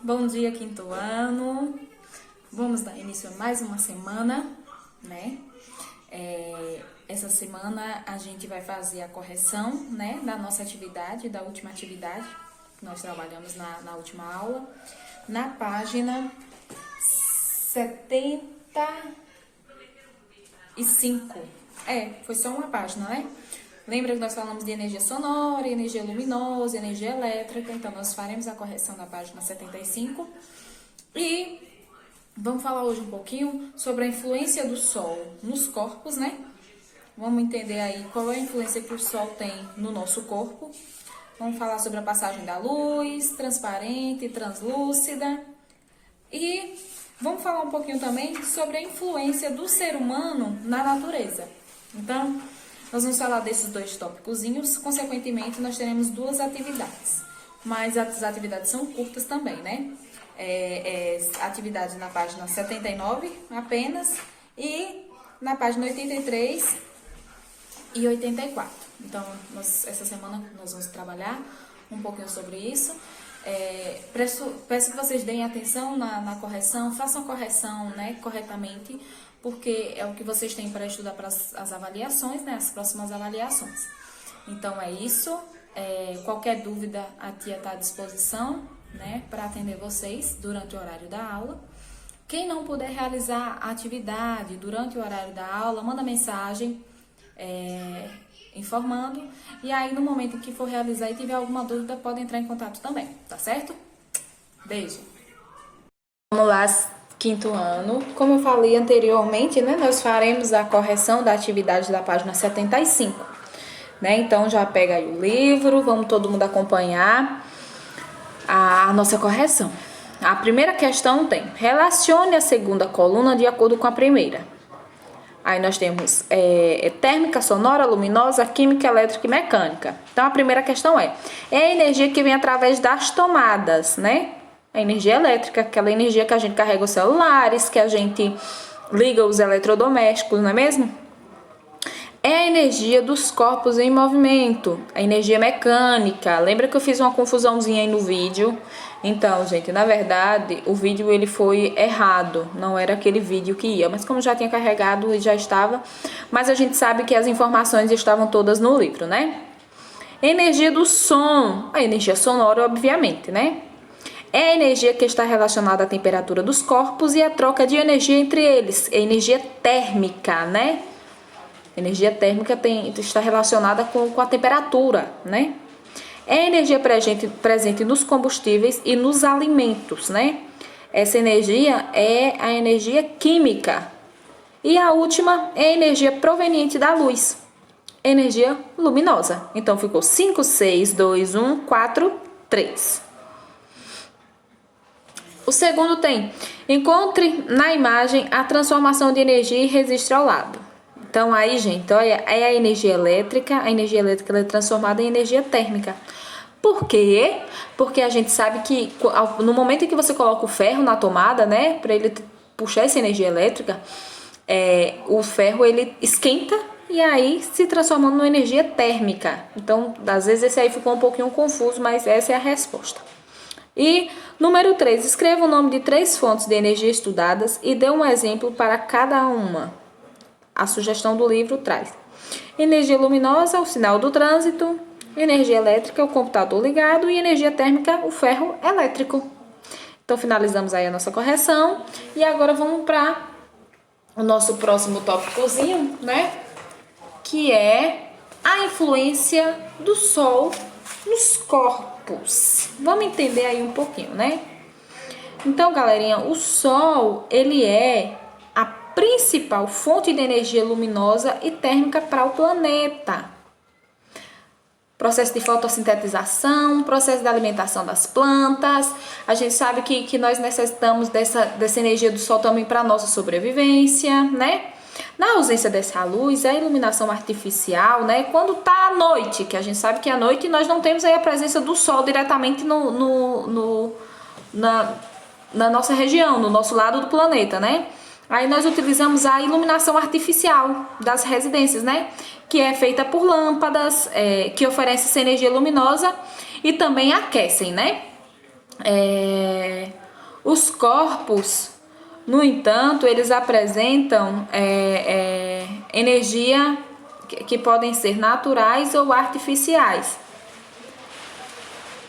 Bom dia, quinto ano. Vamos dar início a mais uma semana, né? Essa semana a gente vai fazer a correção, né, da nossa atividade, da última atividade que nós trabalhamos na última aula, na página 75. Foi só uma página, né? Lembra que nós falamos de energia sonora, energia luminosa, energia elétrica, então nós faremos a correção na página 75. E vamos falar hoje um pouquinho sobre a influência do Sol nos corpos, né? Vamos entender aí qual é a influência que o Sol tem no nosso corpo. Vamos falar sobre a passagem da luz, transparente, translúcida. E vamos falar um pouquinho também sobre a influência do ser humano na natureza. Então, nós vamos falar desses dois tópicozinhos, consequentemente nós teremos duas atividades, mas as atividades são curtas também, né? Atividade na página 79 apenas e na página 83 e 84. Então, essa semana nós vamos trabalhar um pouquinho sobre isso. Peço que vocês deem atenção na correção, façam a correção, né, corretamente, porque é o que vocês têm para estudar para as avaliações, né, as próximas avaliações. Então é isso. Qualquer dúvida, a tia está à disposição, né, para atender vocês durante o horário da aula. Quem não puder realizar a atividade durante o horário da aula, manda mensagem informando. E aí, no momento em que for realizar e tiver alguma dúvida, pode entrar em contato também, tá certo? Beijo! Vamos lá, quinto ano. Como eu falei anteriormente, né, nós faremos a correção da atividade da página 75. Né? Então, já pega aí o livro, vamos todo mundo acompanhar a nossa correção. A primeira questão tem: relacione a segunda coluna de acordo com a primeira. Aí nós temos térmica, sonora, luminosa, química, elétrica e mecânica. Então, a primeira questão é a energia que vem através das tomadas, né? A energia elétrica, aquela energia que a gente carrega os celulares, que a gente liga os eletrodomésticos, não é mesmo? É a energia dos corpos em movimento, a energia mecânica. Lembra que eu fiz uma confusãozinha aí no vídeo? Então, gente, na verdade, o vídeo ele foi errado, não era aquele vídeo que ia, mas como já tinha carregado e já estava, mas a gente sabe que as informações estavam todas no livro, né? Energia do som, a energia sonora, obviamente, né? É a energia que está relacionada à temperatura dos corpos e à troca de energia entre eles, é energia térmica, né? Energia térmica está relacionada com a temperatura, né? É a energia presente nos combustíveis e nos alimentos, né? Essa energia é a energia química. E a última é a energia proveniente da luz, energia luminosa. Então, ficou 5, 6, 2, 1, 4, 3. O segundo tem: encontre na imagem a transformação de energia e registre ao lado. Então, aí, gente, olha, é a energia elétrica. A energia elétrica ela é transformada em energia térmica. Por quê? Porque a gente sabe que no momento em que você coloca o ferro na tomada, né, para ele puxar essa energia elétrica, o ferro ele esquenta e aí se transforma numa energia térmica. Então, às vezes esse aí ficou um pouquinho confuso, mas essa é a resposta. E número 3, escreva o nome de 3 fontes de energia estudadas e dê um exemplo para cada uma. A sugestão do livro traz: energia luminosa, o sinal do trânsito; energia elétrica, o computador ligado; e energia térmica, o ferro elétrico. Então, finalizamos aí a nossa correção. E agora vamos para o nosso próximo tópicozinho, né? Que é a influência do Sol nos corpos. Vamos entender aí um pouquinho, né? Então, galerinha, o Sol, ele é a principal fonte de energia luminosa e térmica para o planeta. Processo de fotossintetização, processo de alimentação das plantas. A gente sabe que nós necessitamos dessa energia do Sol também para a nossa sobrevivência, né? Na ausência dessa luz, a iluminação artificial, né? Quando tá à noite, que a gente sabe que à noite nós não temos aí a presença do Sol diretamente na nossa região, no nosso lado do planeta, né? Aí nós utilizamos a iluminação artificial das residências, né? Que é feita por lâmpadas, que oferecem essa energia luminosa e também aquecem, né? Os corpos, no entanto, eles apresentam energia que podem ser naturais ou artificiais.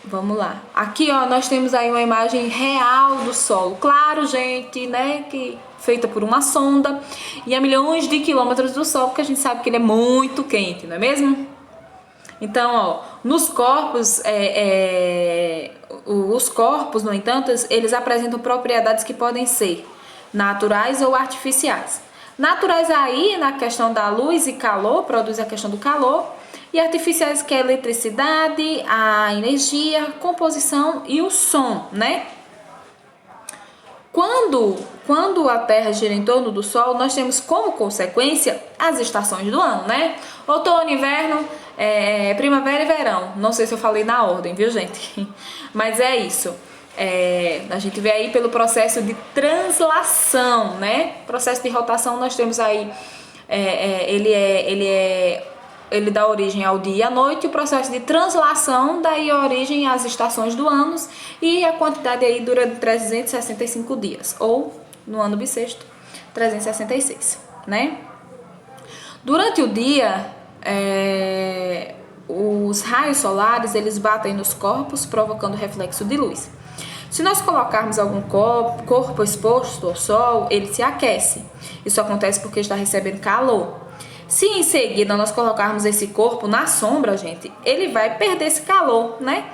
Vamos lá. Aqui, ó, nós temos aí uma imagem real do solo. Claro, gente, né, que feita por uma sonda e a milhões de quilômetros do Sol, porque a gente sabe que ele é muito quente, não é mesmo? Então, ó, nos corpos, os corpos, no entanto, eles apresentam propriedades que podem ser naturais ou artificiais. Naturais aí, na questão da luz e calor, produz a questão do calor, e artificiais que é a eletricidade, a energia, a composição e o som, né? Quando a Terra gira em torno do Sol, nós temos como consequência as estações do ano, né? Outono, inverno, primavera e verão. Não sei se eu falei na ordem, viu, gente? Mas é isso. A gente vê aí pelo processo de translação, né? Processo de rotação nós temos aí, ele dá origem ao dia e à noite, o processo de translação dá origem às estações do ano e a quantidade aí dura 365 dias, ou no ano bissexto, 366, né? Durante o dia, os raios solares, eles batem nos corpos, provocando reflexo de luz. Se nós colocarmos algum corpo exposto ao sol, ele se aquece. Isso acontece porque está recebendo calor. Se em seguida nós colocarmos esse corpo na sombra, gente, ele vai perder esse calor, né?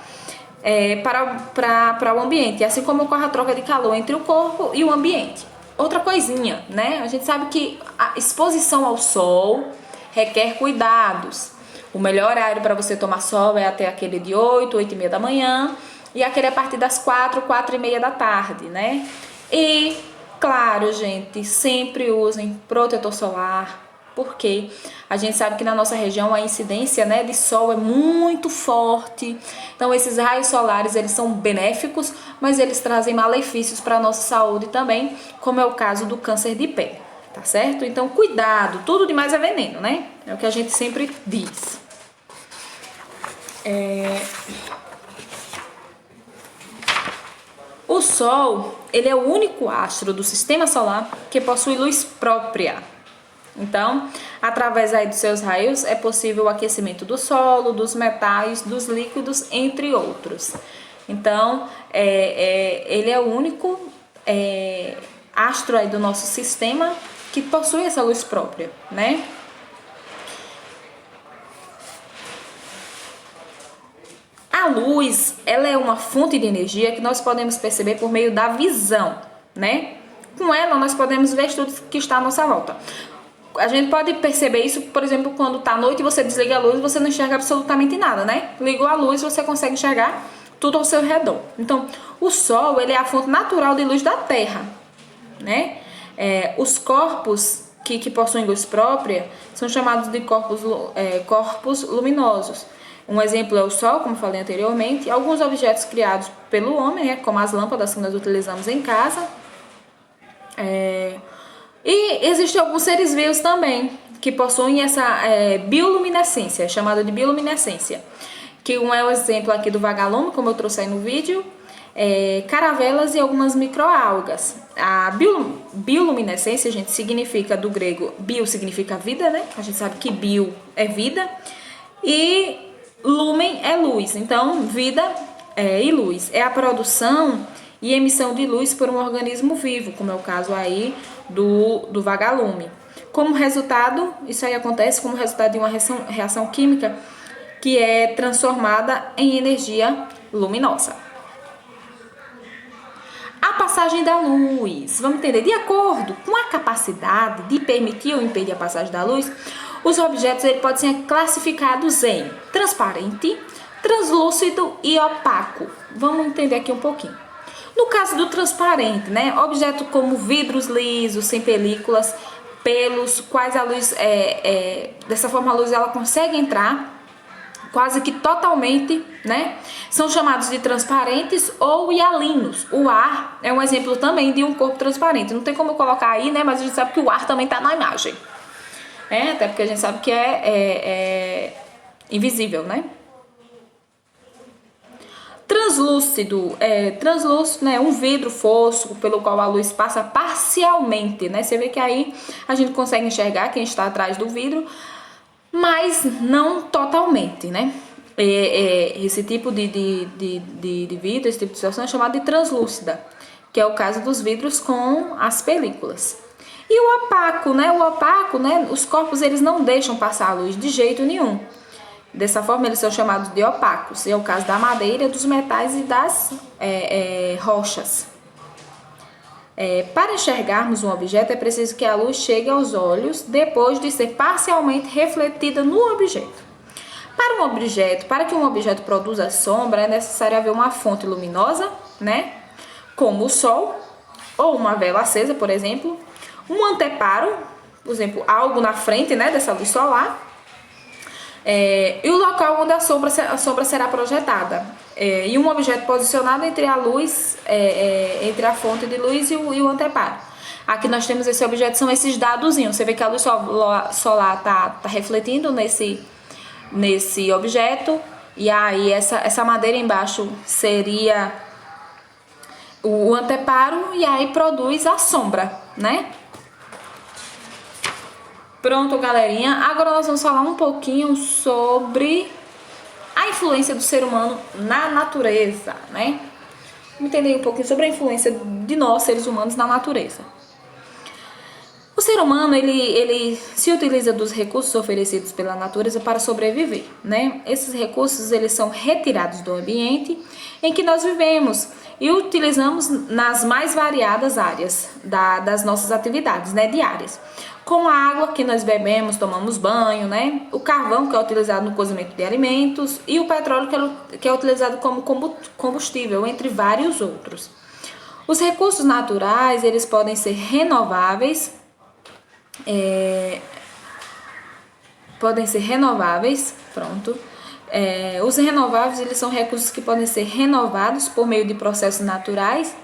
Para o ambiente, assim como ocorre a troca de calor entre o corpo e o ambiente. Outra coisinha, né? A gente sabe que a exposição ao sol requer cuidados. O melhor horário para você tomar sol é até aquele de 8, 8 e meia da manhã e aquele a partir das 4, 4 e meia da tarde, né? E, claro, gente, sempre usem protetor solar, porque a gente sabe que na nossa região a incidência, né, de sol é muito forte. Então esses raios solares, eles são benéficos, mas eles trazem malefícios para a nossa saúde também, como é o caso do câncer de pele, tá certo? Então cuidado, tudo demais é veneno, né? É o que a gente sempre diz. O Sol, ele é o único astro do sistema solar que possui luz própria. Então, através aí dos seus raios, é possível o aquecimento do solo, dos metais, dos líquidos, entre outros. Então, ele é o único astro aí do nosso sistema que possui essa luz própria, né? A luz, ela é uma fonte de energia que nós podemos perceber por meio da visão, né? Com ela, nós podemos ver tudo que está à nossa volta. A gente pode perceber isso, por exemplo, quando tá à noite e você desliga a luz, você não enxerga absolutamente nada, né? Ligou a luz, você consegue enxergar tudo ao seu redor. Então, o Sol, ele é a fonte natural de luz da Terra, né? Os corpos que possuem luz própria são chamados de corpos luminosos. Um exemplo é o Sol, como falei anteriormente, alguns objetos criados pelo homem, né, como as lâmpadas que nós utilizamos em casa. E existem alguns seres vivos também que possuem essa bioluminescência, chamada de bioluminescência. Que um é o exemplo aqui do vagalume, como eu trouxe aí no vídeo, caravelas e algumas microalgas. A bioluminescência, gente, significa do grego, bio significa vida, né? A gente sabe que bio é vida e lumen é luz. Então, vida e luz é a produção e emissão de luz por um organismo vivo, como é o caso aí do vagalume. Como resultado, isso aí acontece como resultado de uma reação química que é transformada em energia luminosa. A passagem da luz, vamos entender, de acordo com a capacidade de permitir ou impedir a passagem da luz, os objetos podem ser classificados em transparente, translúcido e opaco. Vamos entender aqui um pouquinho. No caso do transparente, né, objeto como vidros lisos, sem películas, pelos, quais a luz, dessa forma a luz ela consegue entrar quase que totalmente, né, são chamados de transparentes ou hialinos. O ar é um exemplo também de um corpo transparente. Não tem como eu colocar aí, né, mas a gente sabe que o ar também está na imagem. Até porque a gente sabe que é invisível, né? Translúcido, translúcido, né, um vidro fosco pelo qual a luz passa parcialmente, né? Você vê que aí a gente consegue enxergar quem está atrás do vidro, mas não totalmente, né? Esse tipo de vidro, esse tipo de situação é chamado de translúcida, que é o caso dos vidros com as películas. E o opaco, né? O opaco, né? Os corpos eles não deixam passar a luz de jeito nenhum. Dessa forma, eles são chamados de opacos. É o caso da madeira, dos metais e das rochas. Para enxergarmos um objeto, é preciso que a luz chegue aos olhos depois de ser parcialmente refletida no objeto. Para que um objeto produza sombra, é necessário haver uma fonte luminosa, né? Como o sol, ou uma vela acesa, por exemplo, um anteparo, por exemplo, algo na frente, né, dessa luz solar, e o local onde a sombra será projetada. E um objeto posicionado entre a luz, entre a fonte de luz e o anteparo. Aqui nós temos esse objeto, são esses dadozinhos. Você vê que a luz solar tá refletindo nesse objeto, e aí essa madeira embaixo seria o anteparo, e aí produz a sombra, né? Pronto, galerinha. Agora nós vamos falar um pouquinho sobre a influência do ser humano na natureza, né? Vamos entender um pouquinho sobre a influência de nós, seres humanos, na natureza. O ser humano, ele se utiliza dos recursos oferecidos pela natureza para sobreviver, né? Esses recursos, eles são retirados do ambiente em que nós vivemos e utilizamos nas mais variadas áreas das nossas atividades, né, diárias. Com a água que nós bebemos, tomamos banho, né? O carvão, que é utilizado no cozimento de alimentos, e o petróleo, que é utilizado como combustível, entre vários outros. Os recursos naturais, eles podem ser renováveis, pronto. Os renováveis, eles são recursos que podem ser renovados por meio de processos naturais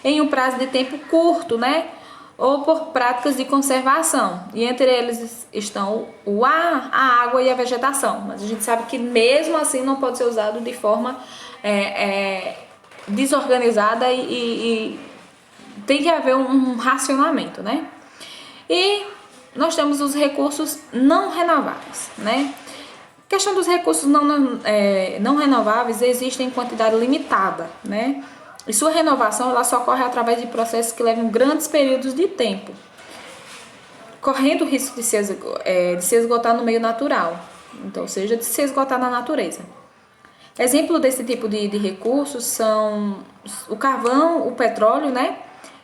em um prazo de tempo curto, né? Ou por práticas de conservação. E entre eles estão o ar, a água e a vegetação. Mas a gente sabe que mesmo assim não pode ser usado de forma desorganizada e tem que haver um racionamento, né? E nós temos os recursos não renováveis, né? A questão dos recursos não renováveis existe em quantidade limitada, né? E sua renovação ela só ocorre através de processos que levam grandes períodos de tempo, correndo o risco de se esgotar no meio natural, então, ou seja, de se esgotar na natureza. Exemplo desse tipo de recursos são o carvão, o petróleo, né?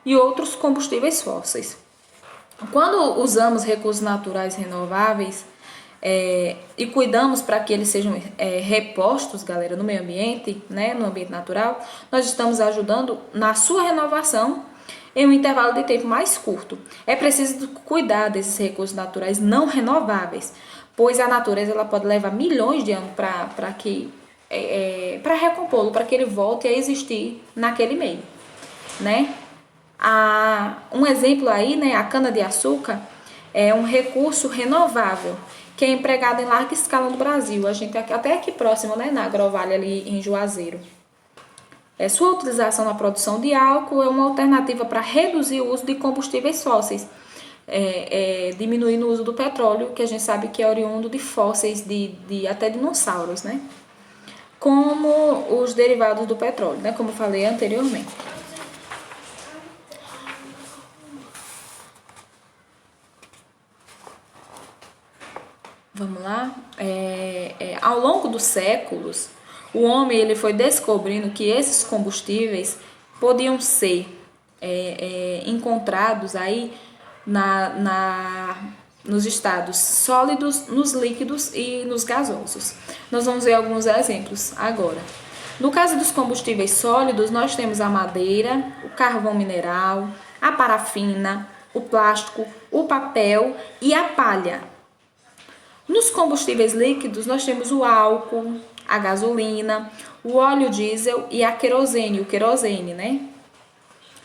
E outros combustíveis fósseis. Quando usamos recursos naturais renováveis e cuidamos para que eles sejam repostos, galera, no meio ambiente, né, no ambiente natural, nós estamos ajudando na sua renovação em um intervalo de tempo mais curto. É preciso cuidar desses recursos naturais não renováveis, pois a natureza ela pode levar milhões de anos para recompô-lo, para que ele volte a existir naquele meio, né? Um exemplo aí, né, a cana-de-açúcar é um recurso renovável que é empregado em larga escala no Brasil. A gente até aqui próximo, né, na Agrovalha ali em Juazeiro. Sua utilização na produção de álcool é uma alternativa para reduzir o uso de combustíveis fósseis, diminuindo o uso do petróleo, que a gente sabe que é oriundo de fósseis de até dinossauros, né? Como os derivados do petróleo, né? Como eu falei anteriormente. Vamos lá? Ao longo dos séculos, o homem ele foi descobrindo que esses combustíveis podiam ser encontrados aí nos estados sólidos, nos líquidos e nos gasosos. Nós vamos ver alguns exemplos agora. No caso dos combustíveis sólidos, nós temos a madeira, o carvão mineral, a parafina, o plástico, o papel e a palha. Nos combustíveis líquidos, nós temos o álcool, a gasolina, o óleo diesel e o querosene, né?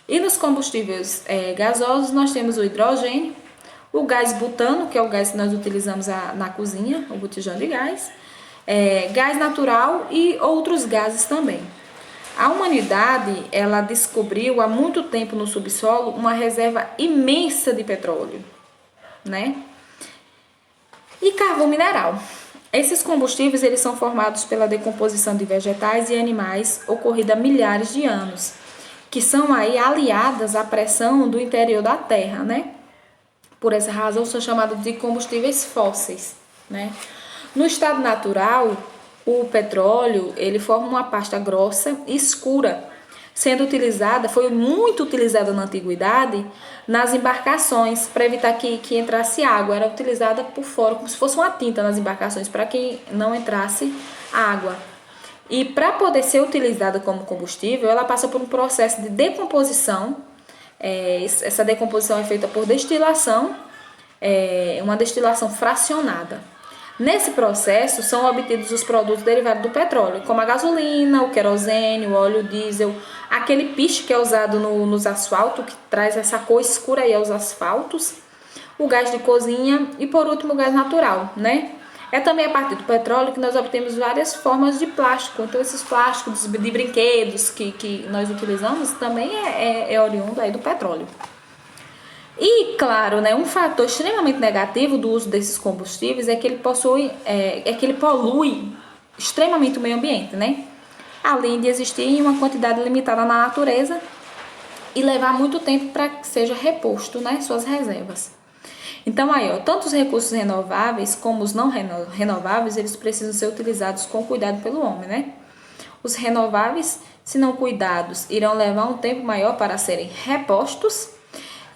E nos combustíveis gasosos, nós temos o hidrogênio, o gás butano, que é o gás que nós utilizamos na cozinha, o botijão de gás, gás natural e outros gases também. A humanidade, ela descobriu há muito tempo no subsolo uma reserva imensa de petróleo, né? E carvão mineral. Esses combustíveis, eles são formados pela decomposição de vegetais e animais ocorrida há milhares de anos, que são aí aliadas à pressão do interior da Terra, né? Por essa razão, são chamados de combustíveis fósseis, né? No estado natural, o petróleo, ele forma uma pasta grossa e escura, sendo utilizada, foi muito utilizada na antiguidade, nas embarcações, para evitar que entrasse água. Era utilizada por fora, como se fosse uma tinta nas embarcações, para que não entrasse água. E para poder ser utilizada como combustível, ela passa por um processo de decomposição. Essa decomposição é feita por destilação, uma destilação fracionada. Nesse processo, são obtidos os produtos derivados do petróleo, como a gasolina, o querosene, o óleo diesel, aquele piche que é usado nos asfaltos, que traz essa cor escura aí aos asfaltos, o gás de cozinha e, por último, o gás natural, né? É também a partir do petróleo que nós obtemos várias formas de plástico. Então, esses plásticos de brinquedos que nós utilizamos também é oriundo aí do petróleo. E, claro, né, um fator extremamente negativo do uso desses combustíveis é que ele polui extremamente o meio ambiente, né? Além de existir em uma quantidade limitada na natureza e levar muito tempo para que seja reposto, né, suas reservas. Então, aí, ó, tanto os recursos renováveis como os não renováveis, eles precisam ser utilizados com cuidado pelo homem, né? Os renováveis, se não cuidados, irão levar um tempo maior para serem repostos.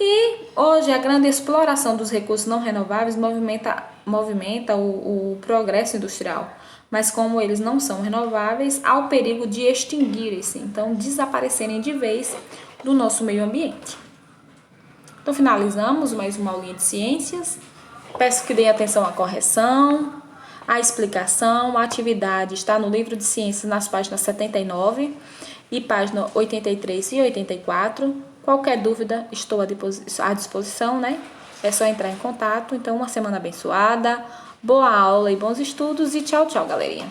E hoje a grande exploração dos recursos não renováveis movimenta o progresso industrial. Mas como eles não são renováveis, há o perigo de extinguirem-se, então desaparecerem de vez do nosso meio ambiente. Então finalizamos mais uma aulinha de ciências. Peço que deem atenção à correção, à explicação. A atividade está no livro de ciências nas páginas 79 e página 83 e 84. Qualquer dúvida, estou à disposição, né? É só entrar em contato. Então, uma semana abençoada, boa aula e bons estudos. E tchau, tchau, galerinha.